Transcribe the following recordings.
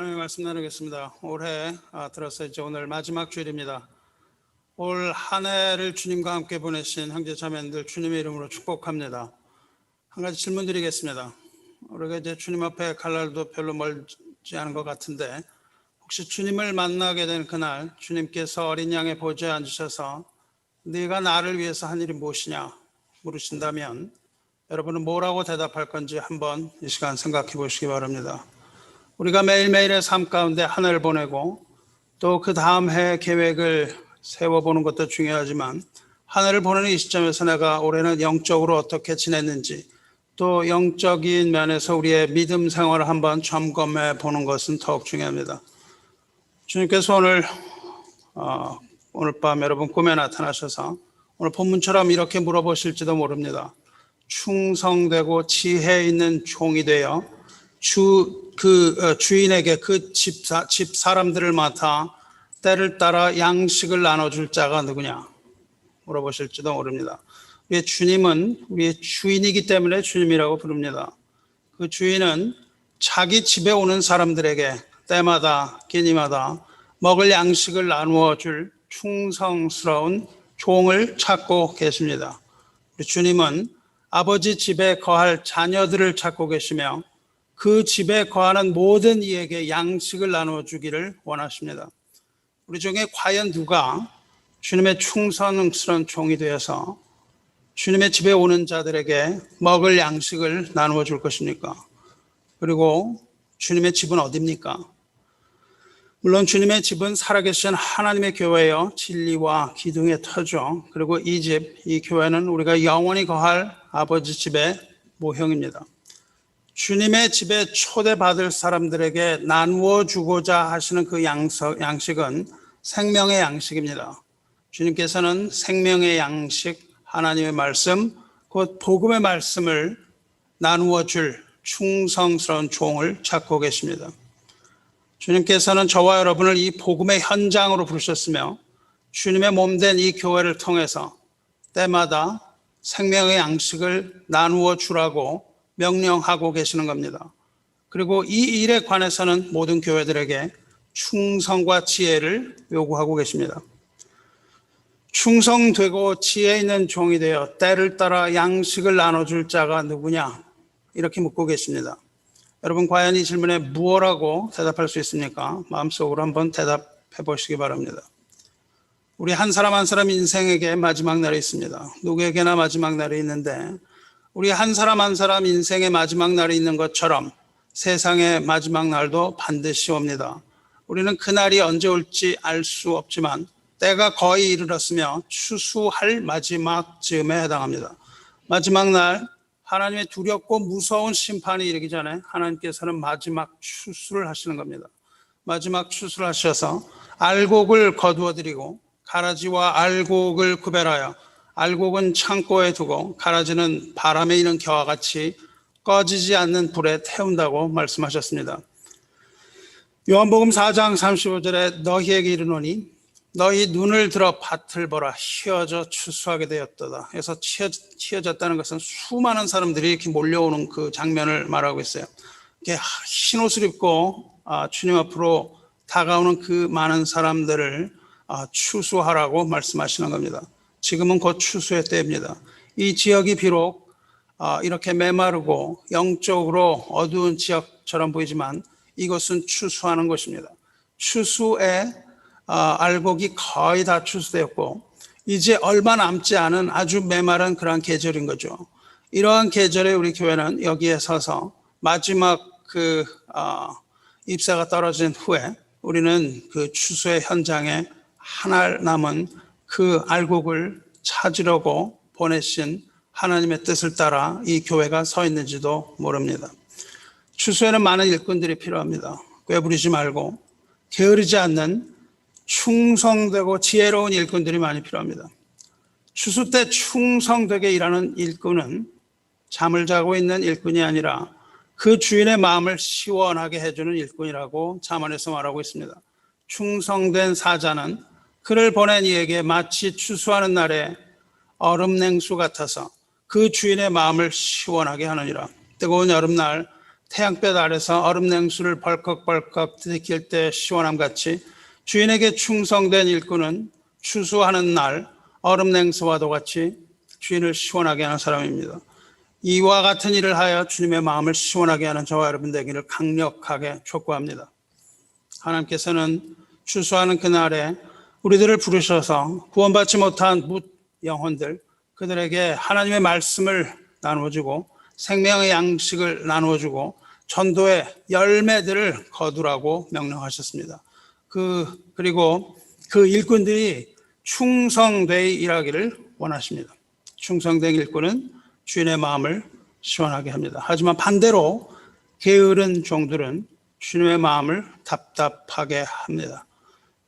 하나님의 말씀 나누겠습니다. 올해 들어서 이제 오늘 마지막 주일입니다. 올 한 해를 주님과 함께 보내신 형제 자매님들 주님의 이름으로 축복합니다. 한 가지 질문 드리겠습니다. 우리가 이제 주님 앞에 갈 날도 별로 멀지 않은 것 같은데, 혹시 주님을 만나게 된 그날 주님께서 어린 양의 보좌에 앉으셔서 네가 나를 위해서 한 일이 무엇이냐 물으신다면 여러분은 뭐라고 대답할 건지 한번 이 시간 생각해 보시기 바랍니다. 우리가 매일매일의 삶 가운데 한 해를 보내고 또 그 다음 해 계획을 세워보는 것도 중요하지만 한 해를 보내는 이 시점에서 내가 올해는 영적으로 어떻게 지냈는지, 또 영적인 면에서 우리의 믿음 생활을 한번 점검해 보는 것은 더욱 중요합니다. 주님께서 오늘 밤 여러분 꿈에 나타나셔서 오늘 본문처럼 이렇게 물어보실지도 모릅니다. 충성되고 지혜 있는 종이 되어 주인에게 그 집 사람들을 맡아 때를 따라 양식을 나눠줄 자가 누구냐 물어보실지도 모릅니다. 우리의 주님은 우리의 주인이기 때문에 주님이라고 부릅니다. 그 주인은 자기 집에 오는 사람들에게 때마다 끼니마다 먹을 양식을 나누어 줄 충성스러운 종을 찾고 계십니다. 우리 주님은 아버지 집에 거할 자녀들을 찾고 계시며 그 집에 거하는 모든 이에게 양식을 나누어 주기를 원하십니다. 우리 중에 과연 누가 주님의 충성스러운 종이 되어서 주님의 집에 오는 자들에게 먹을 양식을 나누어 줄 것입니까? 그리고 주님의 집은 어디입니까? 물론 주님의 집은 살아계신 하나님의 교회요, 진리와 기둥의 터죠. 그리고 이 집, 이 교회는 우리가 영원히 거할 아버지 집의 모형입니다. 주님의 집에 초대받을 사람들에게 나누어 주고자 하시는 그 양식은 생명의 양식입니다. 주님께서는 생명의 양식, 하나님의 말씀, 곧 복음의 말씀을 나누어 줄 충성스러운 종을 찾고 계십니다. 주님께서는 저와 여러분을 이 복음의 현장으로 부르셨으며 주님의 몸된 이 교회를 통해서 때마다 생명의 양식을 나누어 주라고 명령하고 계시는 겁니다. 그리고 이 일에 관해서는 모든 교회들에게 충성과 지혜를 요구하고 계십니다. 충성되고 지혜 있는 종이 되어 때를 따라 양식을 나눠줄 자가 누구냐 이렇게 묻고 계십니다. 여러분 과연 이 질문에 무엇라고 대답할 수 있습니까? 마음속으로 한번 대답해 보시기 바랍니다. 우리 한 사람 한 사람 인생에게 마지막 날이 있습니다. 누구에게나 마지막 날이 있는데 우리 한 사람 한 사람 인생의 마지막 날이 있는 것처럼 세상의 마지막 날도 반드시 옵니다. 우리는 그날이 언제 올지 알 수 없지만 때가 거의 이르렀으며 추수할 마지막 즈음에 해당합니다. 마지막 날 하나님의 두렵고 무서운 심판이 이르기 전에 하나님께서는 마지막 추수를 하시는 겁니다. 마지막 추수를 하셔서 알곡을 거두어드리고 가라지와 알곡을 구별하여 알곡은 창고에 두고 가라지는 바람에 이는 겨와 같이 꺼지지 않는 불에 태운다고 말씀하셨습니다. 요한복음 4장 35절에 너희에게 이르노니 너희 눈을 들어 밭을 보라 휘어져 추수하게 되었도다. 그래서 휘어졌다는 것은 수많은 사람들이 이렇게 몰려오는 그 장면을 말하고 있어요. 이렇게 흰 옷을 입고 주님 앞으로 다가오는 그 많은 사람들을 추수하라고 말씀하시는 겁니다. 지금은 곧 추수의 때입니다. 이 지역이 비록 이렇게 메마르고 영적으로 어두운 지역처럼 보이지만 이것은 추수하는 것입니다. 추수에 알곡이 거의 다 추수되었고 이제 얼마 남지 않은 아주 메마른 그러한 계절인 거죠. 이러한 계절에 우리 교회는 여기에 서서 마지막 잎사가 떨어진 후에 우리는 그 추수의 현장에 한 알 남은 그 알곡을 찾으려고 보내신 하나님의 뜻을 따라 이 교회가 서 있는지도 모릅니다. 추수에는 많은 일꾼들이 필요합니다. 꾀부리지 말고 게으르지 않는 충성되고 지혜로운 일꾼들이 많이 필요합니다. 추수 때 충성되게 일하는 일꾼은 잠을 자고 있는 일꾼이 아니라 그 주인의 마음을 시원하게 해주는 일꾼이라고 잠언에서 말하고 있습니다. 충성된 사자는 그를 보낸 이에게 마치 추수하는 날에 얼음 냉수 같아서 그 주인의 마음을 시원하게 하느니라. 뜨거운 여름날 태양볕 아래서 얼음 냉수를 벌컥벌컥 들이킬 때 시원함 같이 주인에게 충성된 일꾼은 추수하는 날 얼음 냉수와도 같이 주인을 시원하게 하는 사람입니다. 이와 같은 일을 하여 주님의 마음을 시원하게 하는 저와 여러분 되기를 강력하게 촉구합니다. 하나님께서는 추수하는 그날에 우리들을 부르셔서 구원받지 못한 뭇 영혼들, 그들에게 하나님의 말씀을 나누어주고 생명의 양식을 나누어주고 전도의 열매들을 거두라고 명령하셨습니다. 그리고 그 일꾼들이 충성되이 일하기를 원하십니다. 충성된 일꾼은 주인의 마음을 시원하게 합니다. 하지만 반대로 게으른 종들은 주님의 마음을 답답하게 합니다.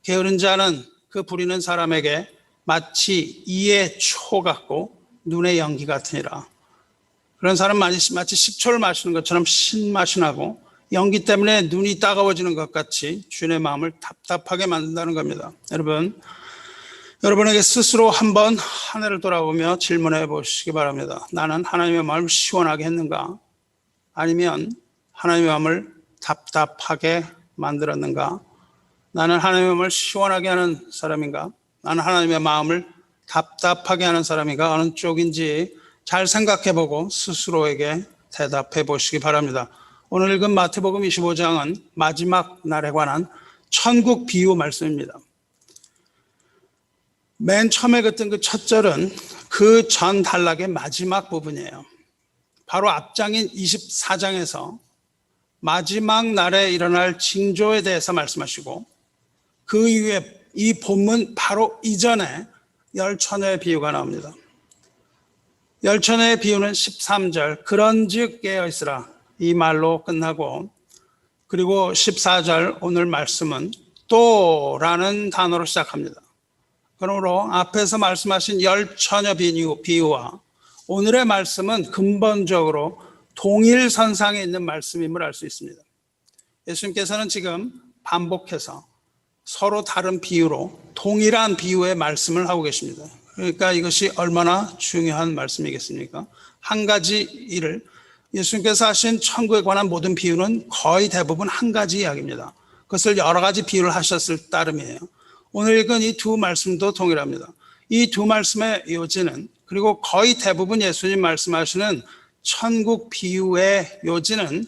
게으른 자는 그 부리는 사람에게 마치 이의 초 같고 눈의 연기 같으니라. 그런 사람 마치 식초를 마시는 것처럼 신맛이 나고 연기 때문에 눈이 따가워지는 것 같이 주님의 마음을 답답하게 만든다는 겁니다. 여러분에게 스스로 한번 한 해를 돌아보며 질문해 보시기 바랍니다. 나는 하나님의 마음을 시원하게 했는가? 아니면 하나님의 마음을 답답하게 만들었는가? 나는 하나님의 마음을 시원하게 하는 사람인가? 나는 하나님의 마음을 답답하게 하는 사람인가? 어느 쪽인지 잘 생각해 보고 스스로에게 대답해 보시기 바랍니다. 오늘 읽은 마태복음 25장은 마지막 날에 관한 천국 비유 말씀입니다. 맨 처음에 긋은 그 첫 절은 그 전 단락의 마지막 부분이에요. 바로 앞장인 24장에서 마지막 날에 일어날 징조에 대해서 말씀하시고 그 이후에 이 본문 바로 이전에 열처녀의 비유가 나옵니다. 열처녀의 비유는 13절 그런즉 깨어있으라 이 말로 끝나고 그리고 14절 오늘 말씀은 또라는 단어로 시작합니다. 그러므로 앞에서 말씀하신 열처녀 비유와 오늘의 말씀은 근본적으로 동일선상에 있는 말씀임을 알 수 있습니다. 예수님께서는 지금 반복해서 서로 다른 비유로 동일한 비유의 말씀을 하고 계십니다. 그러니까 이것이 얼마나 중요한 말씀이겠습니까? 한 가지 일을 예수님께서 하신 천국에 관한 모든 비유는 거의 대부분 한 가지 이야기입니다. 그것을 여러 가지 비유를 하셨을 따름이에요. 오늘 읽은 이 두 말씀도 동일합니다. 이 두 말씀의 요지는 그리고 거의 대부분 예수님 말씀하시는 천국 비유의 요지는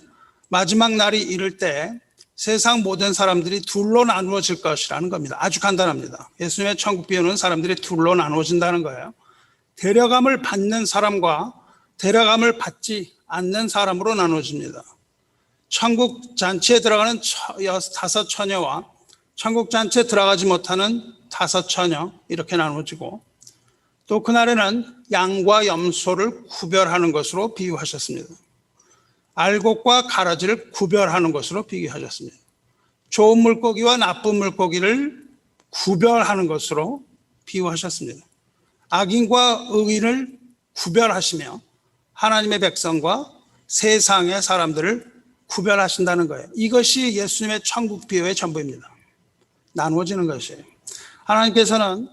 마지막 날이 이를 때 세상 모든 사람들이 둘로 나누어질 것이라는 겁니다. 아주 간단합니다. 예수님의 천국 비유는 사람들이 둘로 나누어진다는 거예요. 데려감을 받는 사람과 데려감을 받지 않는 사람으로 나누어집니다. 천국 잔치에 들어가는 5처녀와 천국 잔치에 들어가지 못하는 5처녀 이렇게 나누어지고 또 그날에는 양과 염소를 구별하는 것으로 비유하셨습니다. 알곡과 가라지를 구별하는 것으로 비유하셨습니다. 좋은 물고기와 나쁜 물고기를 구별하는 것으로 비유하셨습니다. 악인과 의인을 구별하시며 하나님의 백성과 세상의 사람들을 구별하신다는 거예요. 이것이 예수님의 천국 비유의 전부입니다. 나누어지는 것이에요. 하나님께서는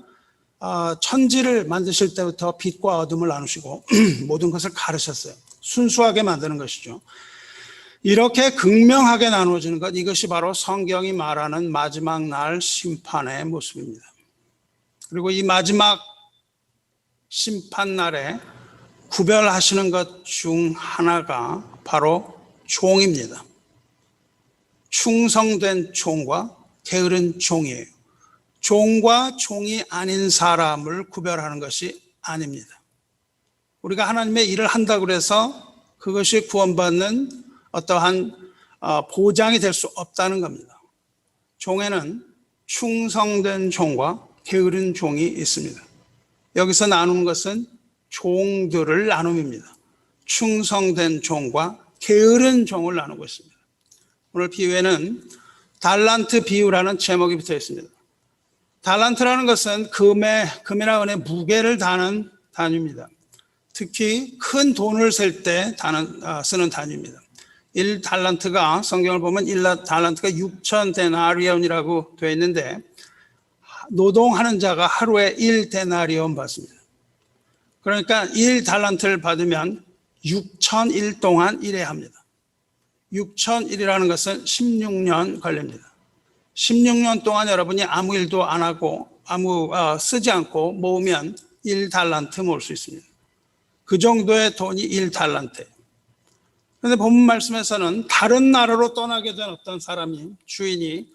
천지를 만드실 때부터 빛과 어둠을 나누시고 모든 것을 가르셨어요. 순수하게 만드는 것이죠. 이렇게 극명하게 나누어지는 것, 이것이 바로 성경이 말하는 마지막 날 심판의 모습입니다. 그리고 이 마지막 심판 날에 구별하시는 것 중 하나가 바로 종입니다. 충성된 종과 게으른 종이에요. 종과 종이 아닌 사람을 구별하는 것이 아닙니다. 우리가 하나님의 일을 한다고 해서 그것이 구원받는 어떠한 보장이 될 수 없다는 겁니다. 종에는 충성된 종과 게으른 종이 있습니다. 여기서 나누는 것은 종들을 나눔입니다. 충성된 종과 게으른 종을 나누고 있습니다. 오늘 비유에는 달란트 비유라는 제목이 붙어 있습니다. 달란트라는 것은 금이나 은의 무게를 다는 단위입니다. 특히 큰 돈을 셀 때 쓰는 단위입니다. 1달란트가 성경을 보면 1달란트가 6,000데나리온이라고 되어 있는데 노동하는 자가 하루에 1데나리온 받습니다. 그러니까 1달란트를 받으면 6,001 동안 일해야 합니다. 6,000일이라는 것은 16년 걸립니다. 16년 동안 여러분이 아무 일도 안 하고 쓰지 않고 모으면 1달란트 모을 수 있습니다. 그 정도의 돈이 1달란트예요. 그런데 본문 말씀에서는 다른 나라로 떠나게 된 어떤 사람이, 주인이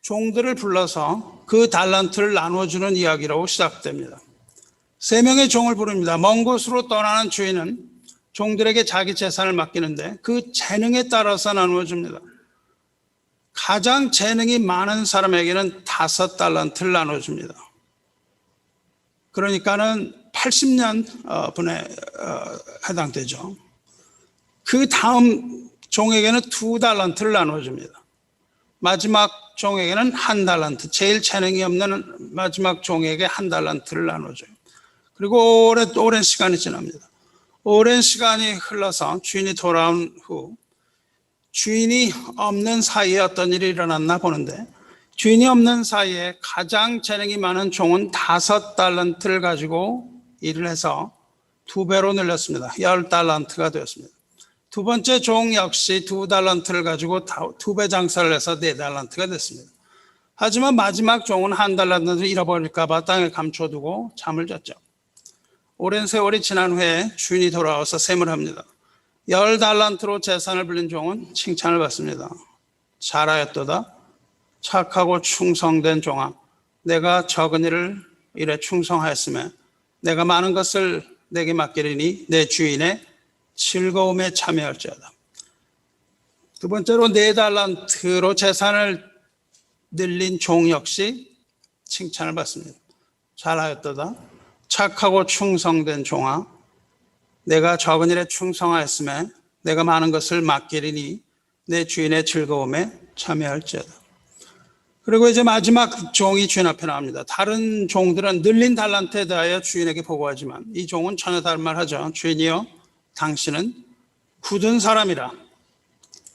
종들을 불러서 그 달란트를 나눠주는 이야기라고 시작됩니다. 3명의 종을 부릅니다. 먼 곳으로 떠나는 주인은 종들에게 자기 재산을 맡기는데 그 재능에 따라서 나누어 줍니다. 가장 재능이 많은 사람에게는 5달란트를 나눠줍니다. 그러니까는 80년 분에 해당되죠. 그 다음 종에게는 2달란트를 나눠줍니다. 마지막 종에게는 1달란트, 제일 재능이 없는 마지막 종에게 1달란트를 나눠줘요. 그리고 오랜 시간이 지납니다. 오랜 시간이 흘러서 주인이 돌아온 후 주인이 없는 사이에 어떤 일이 일어났나 보는데, 주인이 없는 사이에 가장 재능이 많은 종은 5달란트를 가지고 일을 해서 2배로 늘렸습니다. 10달란트가 되었습니다. 두 번째 종 역시 2달란트를 가지고 2배 장사를 해서 4달란트가 됐습니다. 하지만 마지막 종은 1달란트를 잃어버릴까 봐 땅에 감춰두고 잠을 잤죠. 오랜 세월이 지난 후에 주인이 돌아와서 세무합니다. 10달란트로 재산을 불린 종은 칭찬을 받습니다. 잘하였도다. 착하고 충성된 종아, 내가 적은 일에 충성하였으며 내가 많은 것을 내게 맡기리니 내 주인의 즐거움에 참여할지어다. 두 번째로 4달란트로 재산을 늘린 종 역시 칭찬을 받습니다. 잘하였도다. 착하고 충성된 종아, 내가 적은 일에 충성하였으며 내가 많은 것을 맡기리니 내 주인의 즐거움에 참여할지어다. 그리고 이제 마지막 종이 주인 앞에 나옵니다. 다른 종들은 늘린 달란트에 대하여 주인에게 보고하지만 이 종은 전혀 다른 말 하죠. 주인이여, 당신은 굳은 사람이라.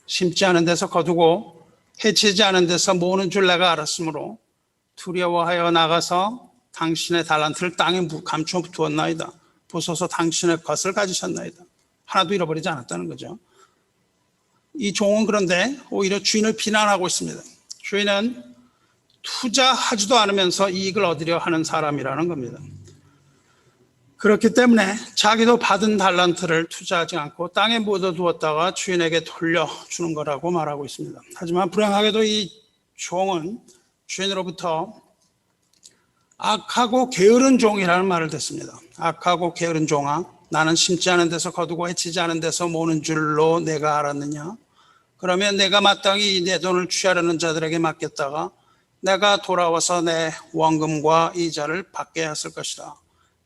심지 않은 데서 거두고 해치지 않은 데서 모으는 줄 내가 알았으므로 두려워하여 나가서 당신의 달란트를 땅에 감춰 두었나이다. 보소서 당신의 것을 가지셨나이다. 하나도 잃어버리지 않았다는 거죠. 이 종은 그런데 오히려 주인을 비난하고 있습니다. 주인은 투자하지도 않으면서 이익을 얻으려 하는 사람이라는 겁니다. 그렇기 때문에 자기도 받은 달란트를 투자하지 않고 땅에 묻어두었다가 주인에게 돌려주는 거라고 말하고 있습니다. 하지만 불행하게도 이 종은 주인으로부터 악하고 게으른 종이라는 말을 듣습니다. 악하고 게으른 종아, 나는 심지 않은 데서 거두고 해치지 않은 데서 모으는 줄로 내가 알았느냐? 그러면 내가 마땅히 내 돈을 취하려는 자들에게 맡겼다가 내가 돌아와서 내 원금과 이자를 받게 했을 것이다.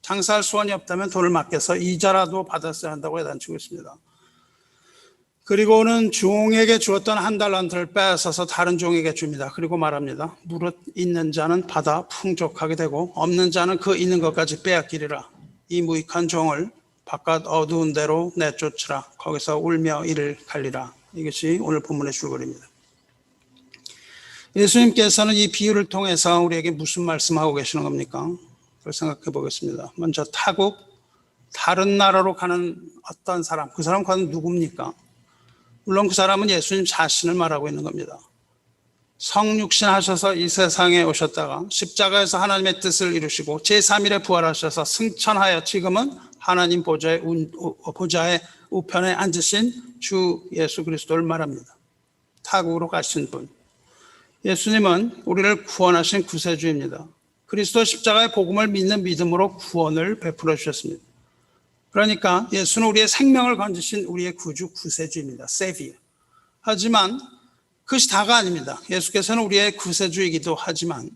장사할 수완이 없다면 돈을 맡겨서 이자라도 받았어야 한다고 해단치고 있습니다. 그리고는 종에게 주었던 1달란트를 빼앗아서 다른 종에게 줍니다. 그리고 말합니다. 무릇 있는 자는 받아 풍족하게 되고 없는 자는 그 있는 것까지 빼앗기리라. 이 무익한 종을 바깥 어두운 데로 내쫓으라. 거기서 울며 이를 갈리라. 이것이 오늘 본문의 줄거리입니다. 예수님께서는 이 비유를 통해서 우리에게 무슨 말씀하고 계시는 겁니까? 그걸 생각해 보겠습니다. 먼저 타국, 다른 나라로 가는 어떤 사람, 그 사람 과연 누굽니까? 물론 그 사람은 예수님 자신을 말하고 있는 겁니다. 성육신 하셔서 이 세상에 오셨다가 십자가에서 하나님의 뜻을 이루시고 제3일에 부활하셔서 승천하여 지금은 하나님 보좌의 우편에 앉으신 주 예수 그리스도를 말합니다. 타국으로 가신 분. 예수님은 우리를 구원하신 구세주입니다. 그리스도 십자가의 복음을 믿는 믿음으로 구원을 베풀어 주셨습니다. 그러니까 예수는 우리의 생명을 건지신 우리의 구주 구세주입니다. Savior. 하지만 그것이 다가 아닙니다. 예수께서는 우리의 구세주이기도 하지만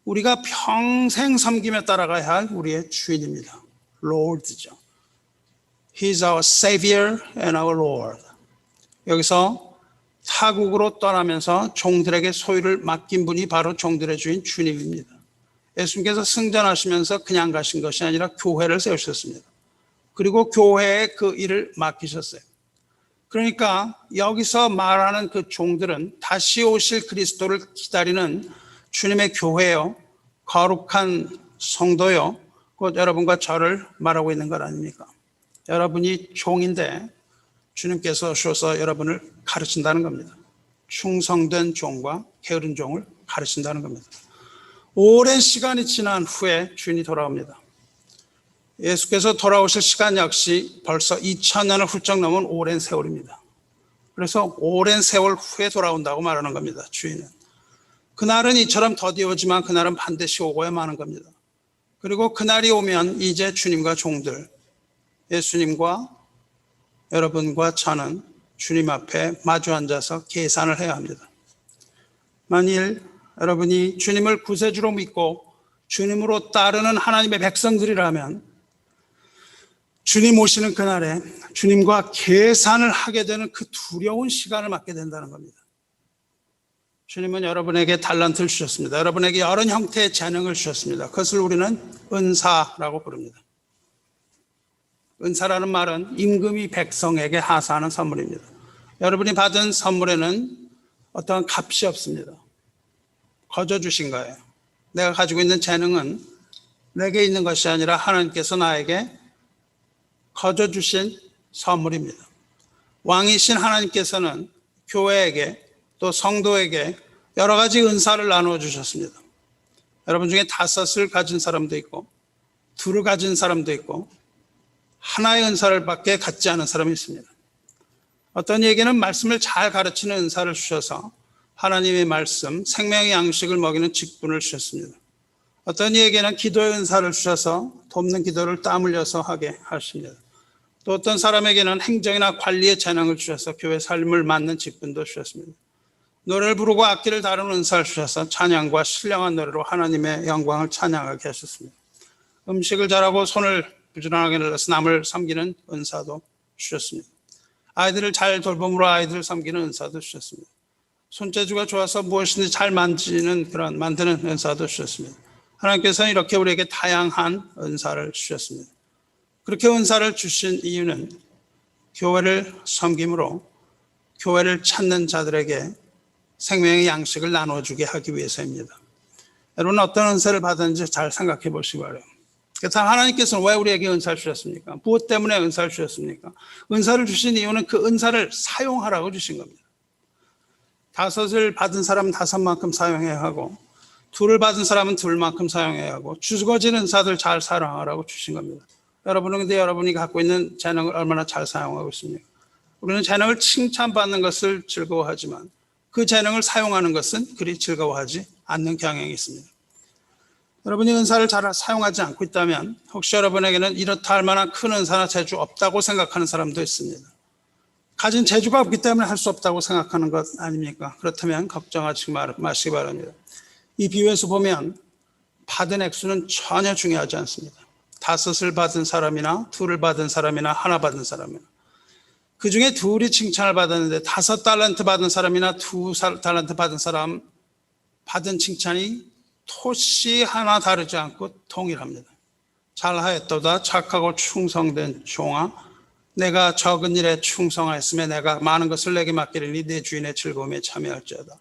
우리가 평생 섬김에 따라가야 할 우리의 주인입니다. Lord죠. He's our Savior and our Lord. 여기서 타국으로 떠나면서 종들에게 소유를 맡긴 분이 바로 종들의 주인 주님입니다. 예수님께서 승전하시면서 그냥 가신 것이 아니라 교회를 세우셨습니다. 그리고 교회에 그 일을 맡기셨어요. 그러니까 여기서 말하는 그 종들은 다시 오실 그리스도를 기다리는 주님의 교회요, 거룩한 성도요, 곧 여러분과 저를 말하고 있는 것 아닙니까? 여러분이 종인데 주님께서 오셔서 여러분을 가르친다는 겁니다. 충성된 종과 게으른 종을 가르친다는 겁니다. 오랜 시간이 지난 후에 주인이 돌아옵니다. 예수께서 돌아오실 시간 역시 벌써 2000년을 훌쩍 넘은 오랜 세월입니다. 그래서 오랜 세월 후에 돌아온다고 말하는 겁니다. 주인은. 그날은 이처럼 더디오지만 그날은 반드시 오고야 마는 겁니다. 그리고 그날이 오면 이제 주님과 종들, 예수님과 여러분과 저는 주님 앞에 마주 앉아서 계산을 해야 합니다. 만일 여러분이 주님을 구세주로 믿고 주님으로 따르는 하나님의 백성들이라면 주님 오시는 그날에 주님과 계산을 하게 되는 그 두려운 시간을 맞게 된다는 겁니다. 주님은 여러분에게 달란트를 주셨습니다. 여러분에게 여러 형태의 재능을 주셨습니다. 그것을 우리는 은사라고 부릅니다. 은사라는 말은 임금이 백성에게 하사하는 선물입니다. 여러분이 받은 선물에는 어떠한 값이 없습니다. 거저 주신 거예요. 내가 가지고 있는 재능은 내게 있는 것이 아니라 하나님께서 나에게 거저 주신 선물입니다. 왕이신 하나님께서는 교회에게 또 성도에게 여러 가지 은사를 나누어 주셨습니다. 여러분 중에 5을 가진 사람도 있고 2를 가진 사람도 있고 하나의 은사를 밖에 갖지 않은 사람이 있습니다. 어떤 이에게는 말씀을 잘 가르치는 은사를 주셔서 하나님의 말씀, 생명의 양식을 먹이는 직분을 주셨습니다. 어떤 이에게는 기도의 은사를 주셔서 돕는 기도를 땀 흘려서 하게 하십니다. 또 어떤 사람에게는 행정이나 관리의 재능을 주셔서 교회 삶을 맡는 직분도 주셨습니다. 노래를 부르고 악기를 다루는 은사를 주셔서 찬양과 신령한 노래로 하나님의 영광을 찬양하게 하셨습니다. 음식을 잘하고 손을 부지런하게 늘려서 남을 섬기는 은사도 주셨습니다. 아이들을 잘 돌봄으로 아이들을 섬기는 은사도 주셨습니다. 손재주가 좋아서 무엇이든지 잘 만드는 은사도 주셨습니다. 하나님께서는 이렇게 우리에게 다양한 은사를 주셨습니다. 그렇게 은사를 주신 이유는 교회를 섬김으로 교회를 찾는 자들에게 생명의 양식을 나눠주게 하기 위해서입니다. 여러분 어떤 은사를 받았는지 잘 생각해 보시기 바랍니다. 그래서 하나님께서는 왜 우리에게 은사를 주셨습니까? 무엇 때문에 은사를 주셨습니까? 은사를 주신 이유는 그 은사를 사용하라고 주신 겁니다. 5을 받은 사람은 5만큼 사용해야 하고 2를 받은 사람은 2만큼 사용해야 하고 주어진 은사들 잘 사용하라고 주신 겁니다. 여러분은 근데 여러분이 갖고 있는 재능을 얼마나 잘 사용하고 있습니까? 우리는 재능을 칭찬받는 것을 즐거워하지만 그 재능을 사용하는 것은 그리 즐거워하지 않는 경향이 있습니다. 여러분이 은사를 잘 사용하지 않고 있다면 혹시 여러분에게는 이렇다 할 만한 큰 은사나 재주 없다고 생각하는 사람도 있습니다. 가진 재주가 없기 때문에 할 수 없다고 생각하는 것 아닙니까? 그렇다면 걱정하지 마시기 바랍니다. 이 비유에서 보면 받은 액수는 전혀 중요하지 않습니다. 5을 받은 사람이나 2를 받은 사람이나 하나 받은 사람이나 그 중에 2이 칭찬을 받았는데 5달란트 받은 사람이나 2달란트 받은 사람 받은 칭찬이 토시 하나 다르지 않고 동일합니다. 잘하였도다 착하고 충성된 종아 내가 적은 일에 충성하였으며 내가 많은 것을 내게 맡기리니 내 주인의 즐거움에 참여할지어다.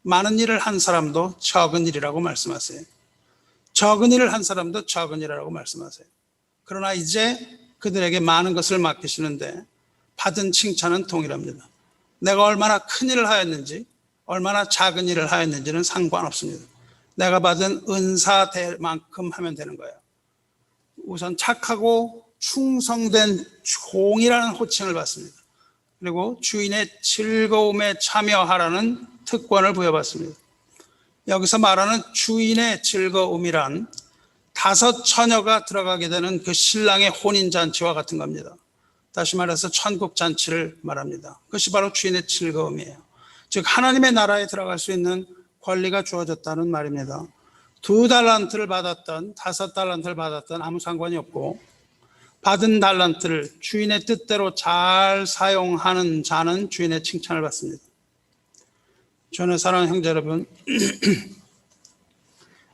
많은 일을 한 사람도 적은 일이라고 말씀하세요. 적은 일을 한 사람도 적은 일이라고 말씀하세요. 그러나 이제 그들에게 많은 것을 맡기시는데 받은 칭찬은 동일합니다. 내가 얼마나 큰 일을 하였는지 얼마나 작은 일을 하였는지는 상관없습니다. 내가 받은 은사만큼 하면 되는 거예요. 우선 착하고 충성된 종이라는 호칭을 받습니다. 그리고 주인의 즐거움에 참여하라는 특권을 부여받습니다. 여기서 말하는 주인의 즐거움이란 5 처녀가 들어가게 되는 그 신랑의 혼인잔치와 같은 겁니다. 다시 말해서 천국잔치를 말합니다. 그것이 바로 주인의 즐거움이에요. 즉 하나님의 나라에 들어갈 수 있는 권리가 주어졌다는 말입니다. 2달란트를 받았던 5달란트를 받았던 아무 상관이 없고 받은 달란트를 주인의 뜻대로 잘 사용하는 자는 주인의 칭찬을 받습니다. 저는 사랑하는 형제 여러분,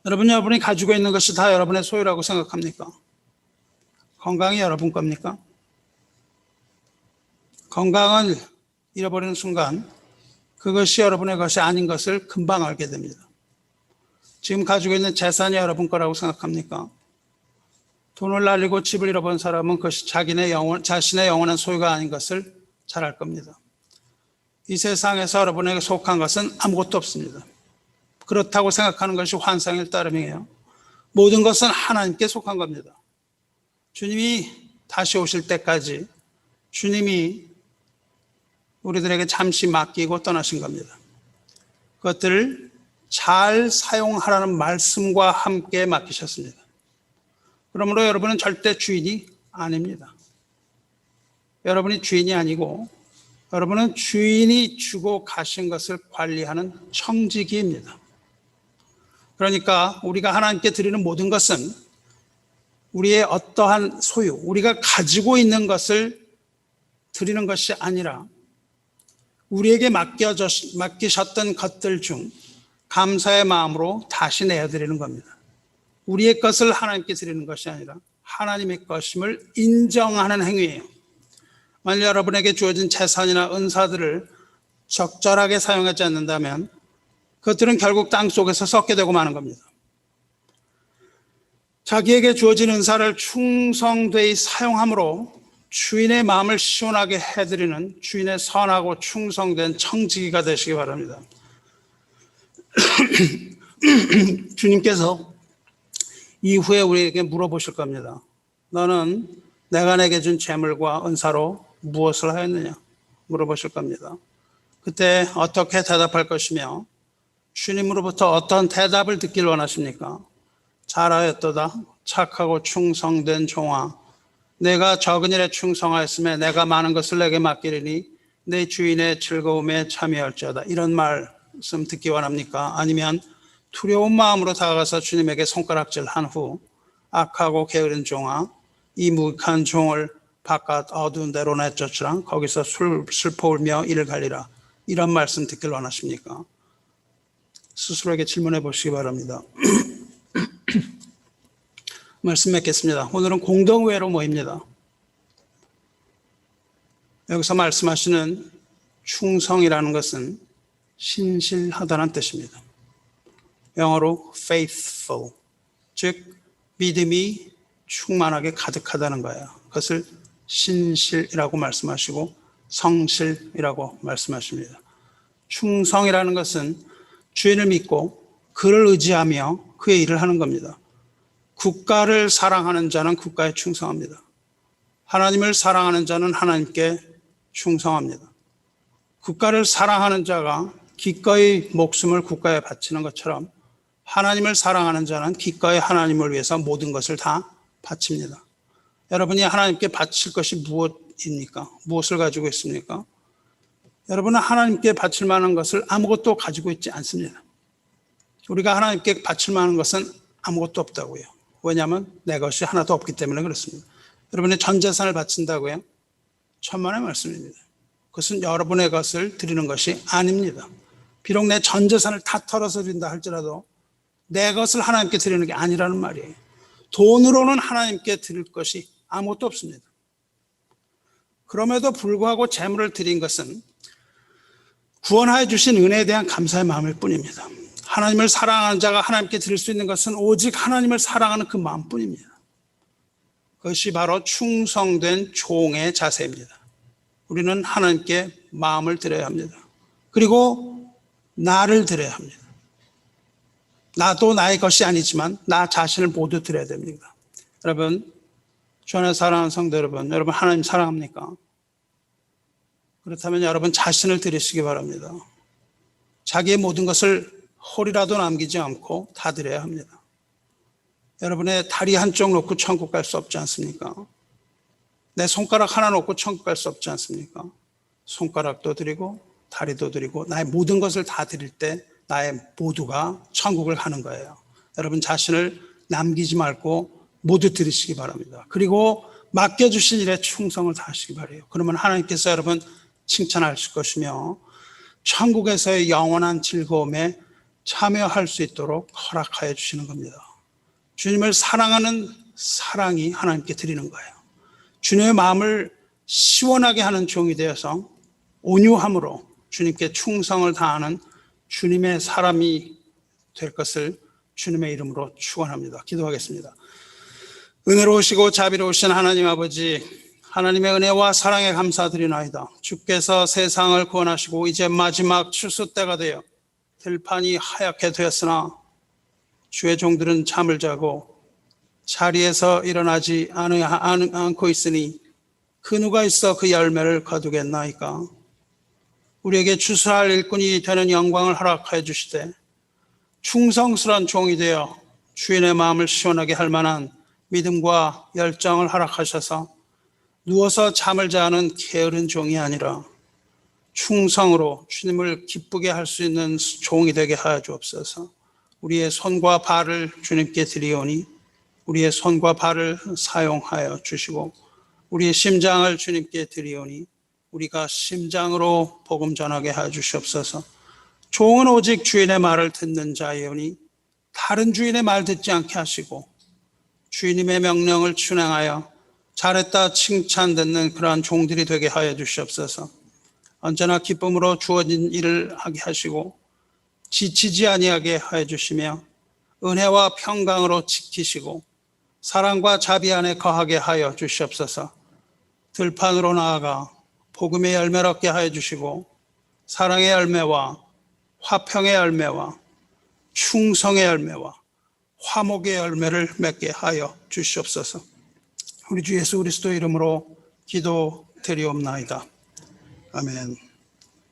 여러분이 가지고 있는 것이 다 여러분의 소유라고 생각합니까? 건강이 여러분 겁니까? 건강을 잃어버리는 순간 그것이 여러분의 것이 아닌 것을 금방 알게 됩니다. 지금 가지고 있는 재산이 여러분 거라고 생각합니까? 돈을 날리고 집을 잃어본 사람은 그것이 자신의 영원한 소유가 아닌 것을 잘 알 겁니다. 이 세상에서 여러분에게 속한 것은 아무것도 없습니다. 그렇다고 생각하는 것이 환상일 따름이에요. 모든 것은 하나님께 속한 겁니다. 주님이 다시 오실 때까지 주님이 우리들에게 잠시 맡기고 떠나신 겁니다. 그것들을 잘 사용하라는 말씀과 함께 맡기셨습니다. 그러므로 여러분은 절대 주인이 아닙니다. 여러분이 주인이 아니고 여러분은 주인이 주고 가신 것을 관리하는 청지기입니다. 그러니까 우리가 하나님께 드리는 모든 것은 우리의 어떠한 소유, 우리가 가지고 있는 것을 드리는 것이 아니라 우리에게 맡기셨던 것들 중 감사의 마음으로 다시 내어드리는 겁니다. 우리의 것을 하나님께 드리는 것이 아니라 하나님의 것임을 인정하는 행위예요. 만약 여러분에게 주어진 재산이나 은사들을 적절하게 사용하지 않는다면 그것들은 결국 땅 속에서 썩게 되고 마는 겁니다. 자기에게 주어진 은사를 충성되이 사용함으로 주인의 마음을 시원하게 해드리는 주인의 선하고 충성된 청지기가 되시기 바랍니다. 주님께서 이후에 우리에게 물어보실 겁니다. 너는 내가 내게 준 재물과 은사로 무엇을 하였느냐 물어보실 겁니다. 그때 어떻게 대답할 것이며 주님으로부터 어떤 대답을 듣길 원하십니까? 잘하였도다 착하고 충성된 종아, 내가 적은 일에 충성하였음에 내가 많은 것을 내게 맡기리니 내 주인의 즐거움에 참여할지어다. 이런 말씀 듣기 원합니까? 아니면 두려운 마음으로 다가가서 주님에게 손가락질 한 후 악하고 게으른 종아, 이 무익한 종을 바깥 어두운 데로 내쫓으라. 거기서 슬퍼 울며 이를 갈리라. 이런 말씀 듣길 원하십니까? 스스로에게 질문해 보시기 바랍니다. 말씀 맺겠습니다. 오늘은 공동회로 모입니다. 여기서 말씀하시는 충성이라는 것은 신실하다는 뜻입니다. 영어로 faithful, 즉 믿음이 충만하게 가득하다는 거예요. 그것을 신실이라고 말씀하시고 성실이라고 말씀하십니다. 충성이라는 것은 주인을 믿고 그를 의지하며 그의 일을 하는 겁니다. 국가를 사랑하는 자는 국가에 충성합니다. 하나님을 사랑하는 자는 하나님께 충성합니다. 국가를 사랑하는 자가 기꺼이 목숨을 국가에 바치는 것처럼 하나님을 사랑하는 자는 기꺼이 하나님을 위해서 모든 것을 다 바칩니다. 여러분이 하나님께 바칠 것이 무엇입니까? 무엇을 가지고 있습니까? 여러분은 하나님께 바칠 만한 것을 아무것도 가지고 있지 않습니다. 우리가 하나님께 바칠 만한 것은 아무것도 없다고요. 왜냐하면 내 것이 하나도 없기 때문에 그렇습니다. 여러분의 전 재산을 바친다고요? 천만의 말씀입니다. 그것은 여러분의 것을 드리는 것이 아닙니다. 비록 내 전 재산을 다 털어서 드린다 할지라도 내 것을 하나님께 드리는 게 아니라는 말이에요. 돈으로는 하나님께 드릴 것이 아무것도 없습니다. 그럼에도 불구하고 재물을 드린 것은 구원하여 주신 은혜에 대한 감사의 마음일 뿐입니다. 하나님을 사랑하는 자가 하나님께 드릴 수 있는 것은 오직 하나님을 사랑하는 그 마음뿐입니다. 그것이 바로 충성된 종의 자세입니다. 우리는 하나님께 마음을 드려야 합니다. 그리고 나를 드려야 합니다. 나도 나의 것이 아니지만 나 자신을 모두 드려야 됩니다. 여러분, 주 안에 사랑하는 성도 여러분, 여러분 하나님 사랑합니까? 그렇다면 여러분 자신을 드리시기 바랍니다. 자기의 모든 것을 홀이라도 남기지 않고 다 드려야 합니다. 여러분의 다리 한쪽 놓고 천국 갈 수 없지 않습니까? 내 손가락 하나 놓고 천국 갈 수 없지 않습니까? 손가락도 드리고 다리도 드리고 나의 모든 것을 다 드릴 때 나의 모두가 천국을 가는 거예요. 여러분 자신을 남기지 말고 모두 드리시기 바랍니다. 그리고 맡겨주신 일에 충성을 다하시기 바라요. 그러면 하나님께서 여러분 칭찬하실 것이며 천국에서의 영원한 즐거움에 참여할 수 있도록 허락하여 주시는 겁니다. 주님을 사랑하는 사랑이 하나님께 드리는 거예요. 주님의 마음을 시원하게 하는 종이 되어서 온유함으로 주님께 충성을 다하는 주님의 사람이 될 것을 주님의 이름으로 축원합니다. 기도하겠습니다. 은혜로우시고 자비로우신 하나님 아버지, 하나님의 은혜와 사랑에 감사드리나이다. 주께서 세상을 구원하시고 이제 마지막 추수 때가 되어 들판이 하얗게 되었으나 주의 종들은 잠을 자고 자리에서 일어나지 않고 있으니 그 누가 있어 그 열매를 거두겠나이까. 우리에게 추수할 일꾼이 되는 영광을 허락하여 주시되 충성스러운 종이 되어 주인의 마음을 시원하게 할 만한 믿음과 열정을 허락하셔서 누워서 잠을 자는 게으른 종이 아니라 충성으로 주님을 기쁘게 할 수 있는 종이 되게 하여 주옵소서. 우리의 손과 발을 주님께 드리오니 우리의 손과 발을 사용하여 주시고 우리의 심장을 주님께 드리오니 우리가 심장으로 복음 전하게 하여 주시옵소서. 종은 오직 주인의 말을 듣는 자이오니 다른 주인의 말 듣지 않게 하시고 주인님의 명령을 준행하여 잘했다 칭찬 듣는 그러한 종들이 되게 하여 주시옵소서. 언제나 기쁨으로 주어진 일을 하게 하시고 지치지 아니하게 하여 주시며 은혜와 평강으로 지키시고 사랑과 자비 안에 거하게 하여 주시옵소서. 들판으로 나아가 복음의 열매를 얻게 하여 주시고 사랑의 열매와 화평의 열매와 충성의 열매와 화목의 열매를 맺게 하여 주시옵소서. 우리 주 예수 그리스도 이름으로 기도드리옵나이다. 아멘.